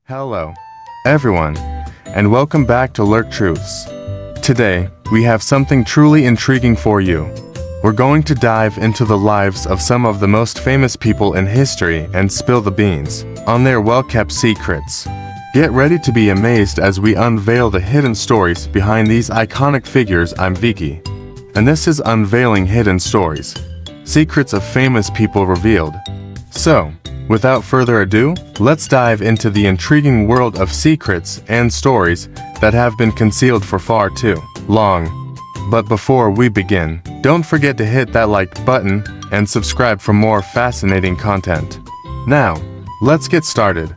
Hello, everyone, and welcome back to Lurk Truths. Today, we have something truly intriguing for you. We're going to dive into the lives of some of the most famous people in history and spill the beans on their well-kept secrets. Get ready to be amazed as we unveil the hidden stories behind these iconic figures. I'm Vicky, and this is Unveiling Hidden Stories, secrets of famous people revealed. So, without further ado, let's dive into the intriguing world of secrets and stories that have been concealed for far too long. But before we begin, don't forget to hit that like button and subscribe for more fascinating content. Now, let's get started.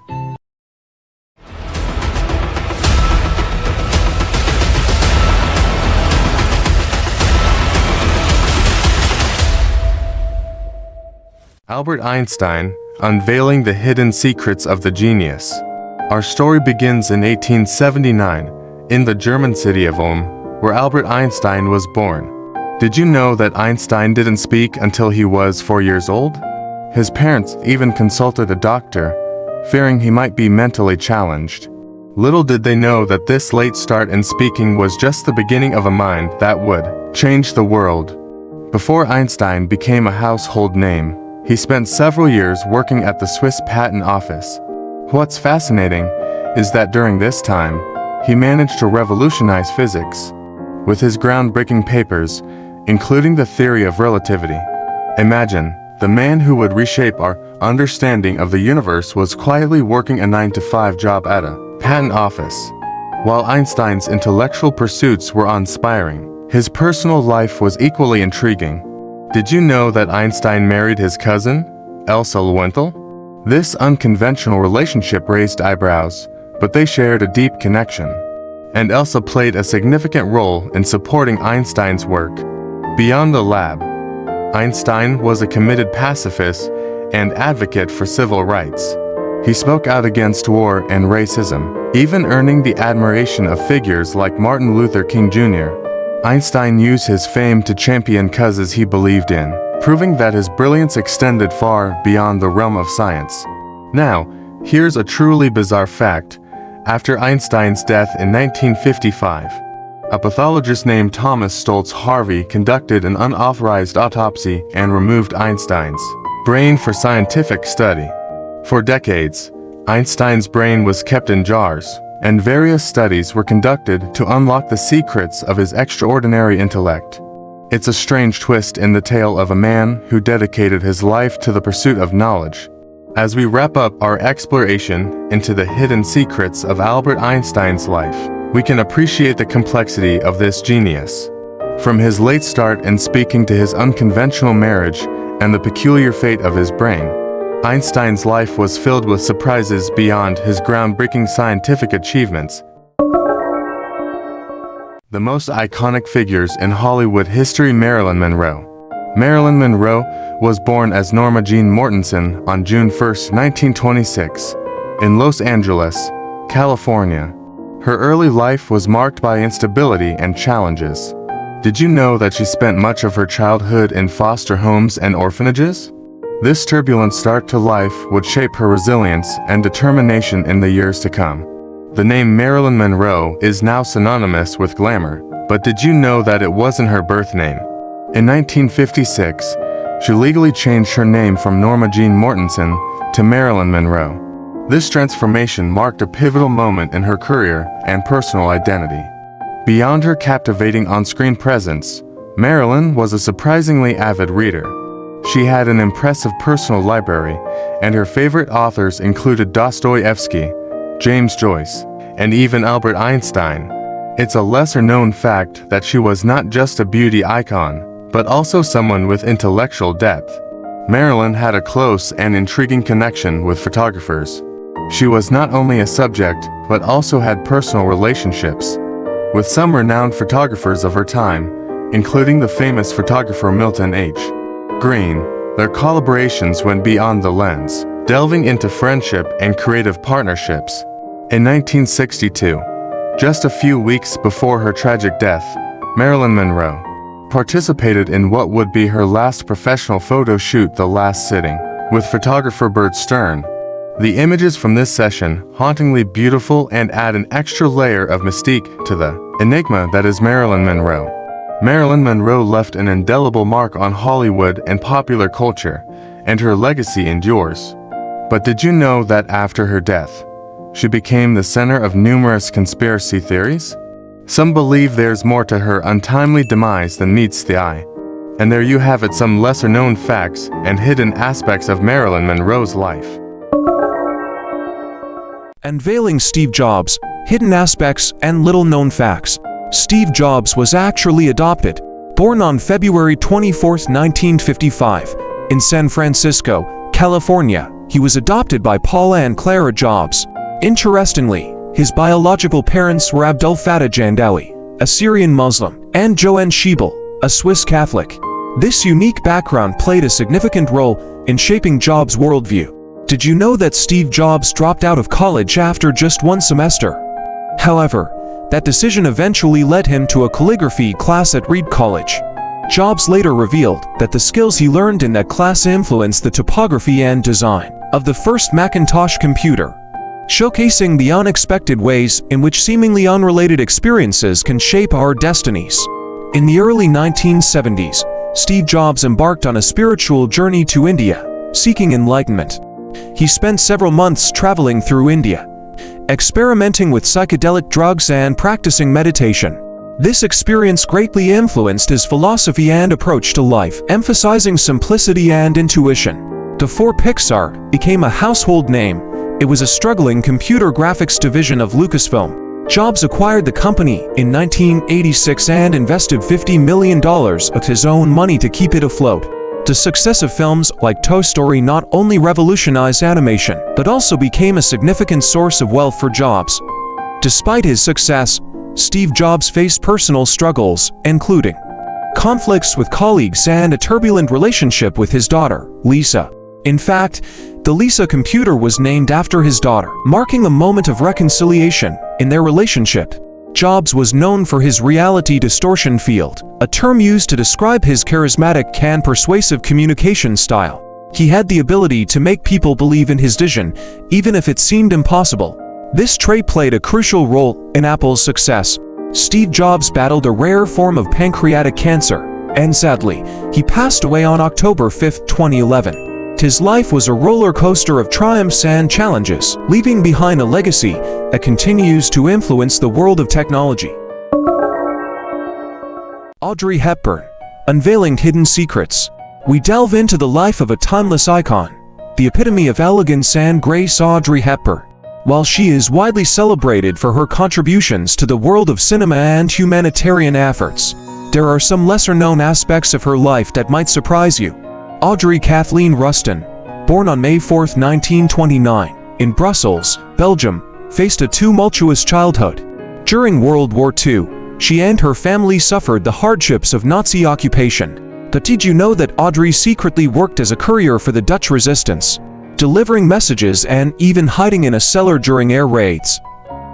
Albert Einstein, unveiling the hidden secrets of the genius. Our story begins in 1879, in the German city of Ulm, where Albert Einstein was born. Did you know that Einstein didn't speak until he was 4 years old? His parents even consulted a doctor, fearing he might be mentally challenged. Little did they know that this late start in speaking was just the beginning of a mind that would change the world. Before Einstein became a household name, he spent several years working at the Swiss Patent Office. What's fascinating is that during this time, he managed to revolutionize physics with his groundbreaking papers, including the theory of relativity. Imagine, the man who would reshape our understanding of the universe was quietly working a 9-to-5 job at a patent office. While Einstein's intellectual pursuits were inspiring, his personal life was equally intriguing. Did you know that Einstein married his cousin, Elsa Lowenthal? This unconventional relationship raised eyebrows, but they shared a deep connection. And Elsa played a significant role in supporting Einstein's work. Beyond the lab, Einstein was a committed pacifist and advocate for civil rights. He spoke out against war and racism, even earning the admiration of figures like Martin Luther King Jr. Einstein used his fame to champion causes he believed in, proving that his brilliance extended far beyond the realm of science. Now, here's a truly bizarre fact. After Einstein's death in 1955, a pathologist named Thomas Stoltz Harvey conducted an unauthorized autopsy and removed Einstein's brain for scientific study. For decades, Einstein's brain was kept in jars, and various studies were conducted to unlock the secrets of his extraordinary intellect. It's a strange twist in the tale of a man who dedicated his life to the pursuit of knowledge. As we wrap up our exploration into the hidden secrets of Albert Einstein's life, we can appreciate the complexity of this genius. From his late start in speaking to his unconventional marriage and the peculiar fate of his brain, Einstein's life was filled with surprises beyond his groundbreaking scientific achievements. The most iconic figures in Hollywood history. Marilyn Monroe. Marilyn Monroe was born as Norma Jean Mortensen on June 1, 1926, in Los Angeles, California. Her early life was marked by instability and challenges. Did you know that she spent much of her childhood in foster homes and orphanages? This turbulent start to life would shape her resilience and determination in the years to come. The name Marilyn Monroe is now synonymous with glamour, but did you know that it wasn't her birth name? In 1956, she legally changed her name from Norma Jean Mortensen to Marilyn Monroe. This transformation marked a pivotal moment in her career and personal identity. Beyond her captivating on-screen presence, Marilyn was a surprisingly avid reader. She had an impressive personal library, and her favorite authors included Dostoevsky, James Joyce, and even Albert Einstein. It's a lesser-known fact that she was not just a beauty icon, but also someone with intellectual depth. Marilyn had a close and intriguing connection with photographers. She was not only a subject, but also had personal relationships with some renowned photographers of her time, including the famous photographer Milton H. Green. Their collaborations went beyond the lens, delving into friendship and creative partnerships. In 1962, just a few weeks before her tragic death, Marilyn Monroe participated in what would be her last professional photo shoot, The Last Sitting, with photographer Bert Stern. The images from this session, hauntingly beautiful and add an extra layer of mystique to the enigma that is Marilyn Monroe. Marilyn Monroe left an indelible mark on Hollywood and popular culture, and her legacy endures. But did you know that after her death, she became the center of numerous conspiracy theories? Some believe there's more to her untimely demise than meets the eye. And there you have it, some lesser-known facts and hidden aspects of Marilyn Monroe's life. Unveiling Steve Jobs, Hidden Aspects and Little-Known Facts. Steve Jobs was actually adopted. Born on February 24, 1955, in San Francisco, California, he was adopted by Paula and Clara Jobs. Interestingly, his biological parents were Abdul Fattah Jandawi, a Syrian Muslim, and Joanne Schiebel, a Swiss Catholic. This unique background played a significant role in shaping Jobs' worldview. Did you know that Steve Jobs dropped out of college after just one semester? However, that decision eventually led him to a calligraphy class at Reed College. Jobs later revealed that the skills he learned in that class influenced the typography and design of the first Macintosh computer, showcasing the unexpected ways in which seemingly unrelated experiences can shape our destinies. In the early 1970s, Steve Jobs embarked on a spiritual journey to India, seeking enlightenment. He spent several months traveling through India, experimenting with psychedelic drugs and practicing meditation. This experience greatly influenced his philosophy and approach to life, emphasizing simplicity and intuition. Before Pixar became a household name, it was a struggling computer graphics division of Lucasfilm. Jobs acquired the company in 1986 and invested $50 million of his own money to keep it afloat. The success of films like Toy Story not only revolutionized animation, but also became a significant source of wealth for Jobs. Despite his success, Steve Jobs faced personal struggles, including conflicts with colleagues and a turbulent relationship with his daughter, Lisa. In fact, the Lisa computer was named after his daughter, marking a moment of reconciliation in their relationship. Jobs was known for his reality distortion field, a term used to describe his charismatic and persuasive communication style. He had the ability to make people believe in his vision, even if it seemed impossible. This trait played a crucial role in Apple's success. Steve Jobs battled a rare form of pancreatic cancer, and sadly, he passed away on October 5, 2011. His life was a roller coaster of triumphs and challenges, leaving behind a legacy that continues to influence the world of technology. Audrey Hepburn, Unveiling Hidden Secrets. We delve into the life of a timeless icon, the epitome of elegance and grace, Audrey Hepburn. While she is widely celebrated for her contributions to the world of cinema and humanitarian efforts, there are some lesser-known aspects of her life that might surprise you. Audrey Kathleen Rustin, born on May 4, 1929, in Brussels, Belgium, faced a tumultuous childhood. During World War II, she and her family suffered the hardships of Nazi occupation. But did you know that Audrey secretly worked as a courier for the Dutch resistance, delivering messages and even hiding in a cellar during air raids?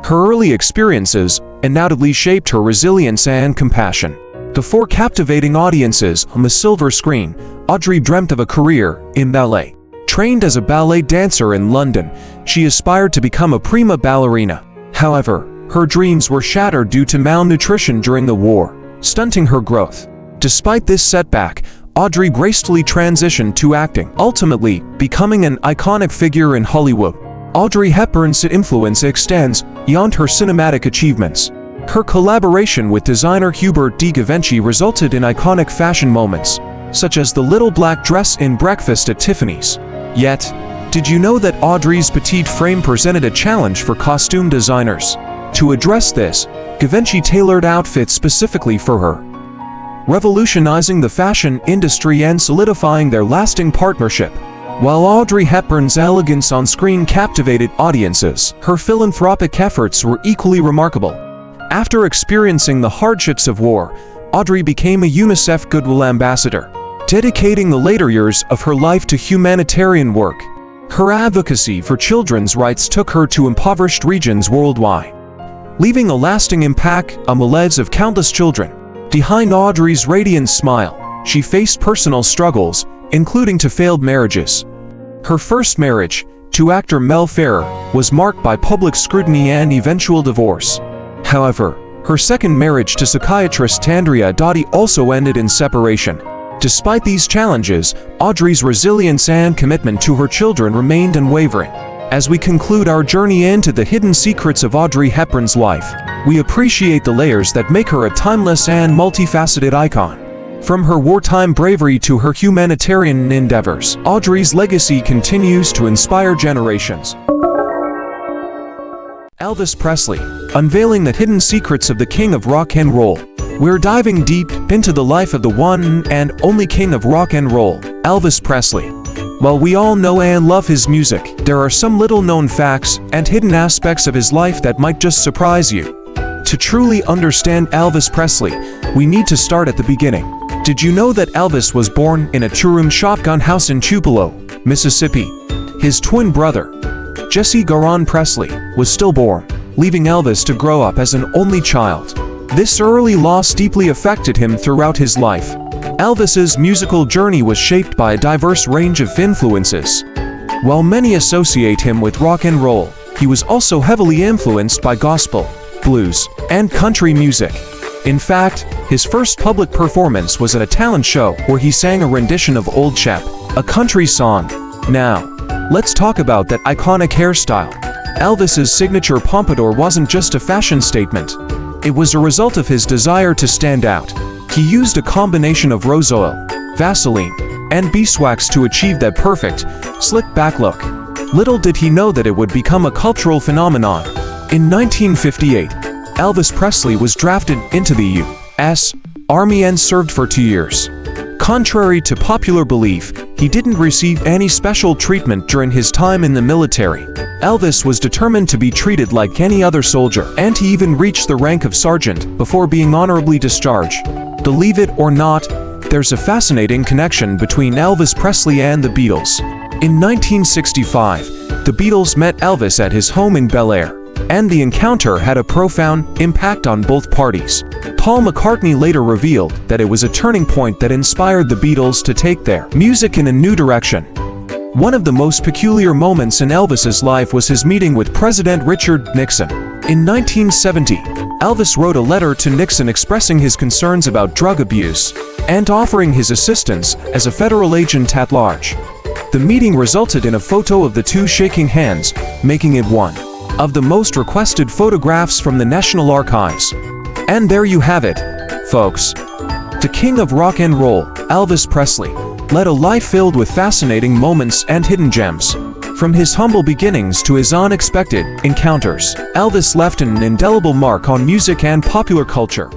Her early experiences undoubtedly shaped her resilience and compassion. Before captivating audiences on the silver screen, Audrey dreamt of a career in ballet. Trained as a ballet dancer in London, she aspired to become a prima ballerina. However, her dreams were shattered due to malnutrition during the war, stunting her growth. Despite this setback, Audrey gracefully transitioned to acting, ultimately becoming an iconic figure in Hollywood. Audrey Hepburn's influence extends beyond her cinematic achievements. Her collaboration with designer Hubert de Givenchy resulted in iconic fashion moments, such as the little black dress in Breakfast at Tiffany's. Yet, did you know that Audrey's petite frame presented a challenge for costume designers? To address this, Givenchy tailored outfits specifically for her, revolutionizing the fashion industry and solidifying their lasting partnership. While Audrey Hepburn's elegance on screen captivated audiences, her philanthropic efforts were equally remarkable. After experiencing the hardships of war, Audrey became a UNICEF Goodwill Ambassador, dedicating the later years of her life to humanitarian work. Her advocacy for children's rights took her to impoverished regions worldwide, leaving a lasting impact on the lives of countless children. Behind Audrey's radiant smile, she faced personal struggles, including to failed marriages. Her first marriage, to actor Mel Ferrer was marked by public scrutiny and eventual divorce. However, her second marriage to psychiatrist Andrea Doty also ended in separation. Despite these challenges, Audrey's resilience and commitment to her children remained unwavering. As we conclude our journey into the hidden secrets of Audrey Hepburn's life, we appreciate the layers that make her a timeless and multifaceted icon. From her wartime bravery to her humanitarian endeavors, Audrey's legacy continues to inspire generations. Elvis Presley, unveiling the hidden secrets of the King of Rock and Roll. We're diving deep into the life of the one and only King of Rock and Roll, Elvis Presley. While we all know and love his music, there are some little-known facts and hidden aspects of his life that might just surprise you. To truly understand Elvis Presley, we need to start at the beginning. Did you know that Elvis was born in a two-room shotgun house in Tupelo, Mississippi? His twin brother, Jesse Garon Presley, was stillborn, leaving Elvis to grow up as an only child. This early loss deeply affected him throughout his life. Elvis's musical journey was shaped by a diverse range of influences. While many associate him with rock and roll, he was also heavily influenced by gospel, blues, and country music. In fact, his first public performance was at a talent show where he sang a rendition of Old Shep, a country song. Now, let's talk about that iconic hairstyle. Elvis's signature pompadour wasn't just a fashion statement. It was a result of his desire to stand out. He used a combination of rose oil, Vaseline, and beeswax to achieve that perfect, slick-back look. Little did he know that it would become a cultural phenomenon. In 1958, Elvis Presley was drafted into the U.S. Army and served for 2 years. Contrary to popular belief, he didn't receive any special treatment during his time in the military. Elvis was determined to be treated like any other soldier, and he even reached the rank of sergeant before being honorably discharged. Believe it or not, there's a fascinating connection between Elvis Presley and the Beatles. In 1965, the Beatles met Elvis at his home in Bel Air, and the encounter had a profound impact on both parties. Paul McCartney later revealed that it was a turning point that inspired the Beatles to take their music in a new direction. One of the most peculiar moments in Elvis's life was his meeting with President Richard Nixon. In 1970, Elvis wrote a letter to Nixon expressing his concerns about drug abuse and offering his assistance as a federal agent at large. The meeting resulted in a photo of the two shaking hands, making it one of the most requested photographs from the National Archives. And there you have it, folks. The King of Rock and Roll, Elvis Presley, led a life filled with fascinating moments and hidden gems. From his humble beginnings to his unexpected encounters, Elvis left an indelible mark on music and popular culture.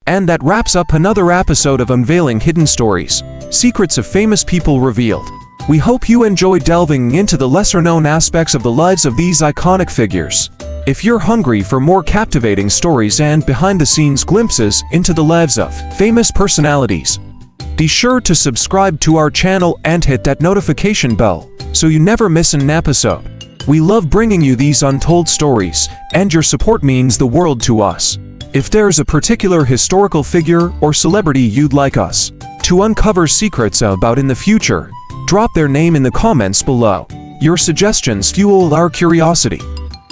And that wraps up another episode of Unveiling Hidden Stories, Secrets of Famous People Revealed. We hope you enjoy delving into the lesser-known aspects of the lives of these iconic figures. If you're hungry for more captivating stories and behind-the-scenes glimpses into the lives of famous personalities, be sure to subscribe to our channel and hit that notification bell so you never miss an episode. We love bringing you these untold stories, and your support means the world to us. If there's a particular historical figure or celebrity you'd like us to uncover secrets about in the future, drop their name in the comments below. Your suggestions fuel our curiosity.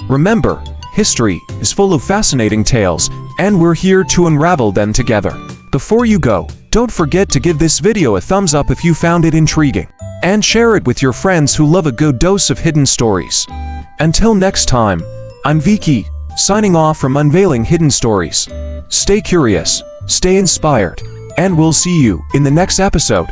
Remember, history is full of fascinating tales, and we're here to unravel them together. Before you go, don't forget to give this video a thumbs up if you found it intriguing, and share it with your friends who love a good dose of hidden stories. Until next time, I'm Vicky, signing off from Unveiling Hidden Stories. Stay curious, stay inspired, and we'll see you in the next episode.